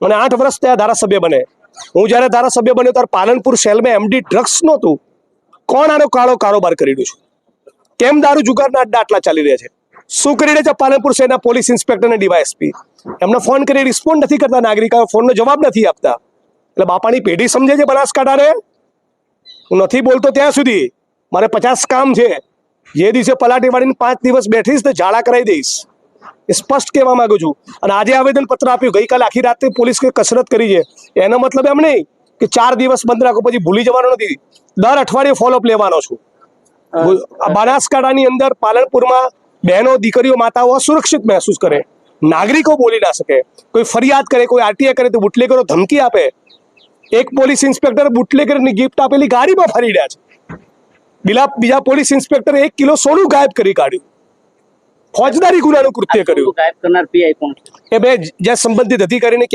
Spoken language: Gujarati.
મને 8 વર્ષ ત્યાં ધારાસભ્ય બને. હું જ્યારે ધારાસભ્ય બન્યો ત્યારે પાલનપુર શહેરમાં એમડી ડ્રગ્સ નહોતું. કોણ આનો કાળો કારોબાર કરી રહ્યું છે? કેમ દારૂ જુગારના અડ્ડા આટલા ચાલી રહ્યા છે? શું કરી રહ્યા છે પાલનપુર શહેરના પોલીસ ઇન્સ્પેક્ટર અને ડીવાયએસપી? એમને ફોન કરી રિસ્પોન્ડ નથી કરતા, નાગરિકો ફોનનો જવાબ નથી આપતા. એટલે બાપાની પેઢી સમજે છે બનાસકાંઠાને. હું નથી બોલતો ત્યાં સુધી મારે 50 કામ છે. જે દિવસે પલાટી વાળીને 5 દિવસ બેઠીશ તો ઝાડા કરાવી દઈશ, એ સ્પષ્ટ કહેવા માંગુ છું. અને આજે આવેદન પત્ર આપ્યું, ગઈકાલે આખી રાતે પોલીસ કસરત કરી છે. એનો મતલબ એમ નહીં કે 4 દિવસ બંધ રાખો પછી ભૂલી જવાનો નથી. દર અઠવાડિયે ફોલોઅપ લેવાનો છું. બનાસકાંઠાની અંદર પાલનપુરમાં બહેનો, દીકરીઓ, માતાઓ અસુરક્ષિત મહેસૂસ કરે, નાગરિકો બોલી ના શકે, કોઈ ફરિયાદ કરે, કોઈ આરટીઆઈ કરે તો બુટલેગરો ધમકી આપે. એક પોલીસ ઇન્સ્પેક્ટર બુટલેગરની ગિફ્ટ આપેલી ગાડીમાં ફરી રહ્યા છે. બીજા પોલીસ ઇન્સ્પેક્ટર 1 કિલો સોનું ગાયબ કરી કાઢ્યું. ફોજદારી ગુનાનું કૃત્ય કર્યું. ગાયબ કરનાર પીઆઈ કોણ છે? એ બે જે સંબંધિત અધિકારીને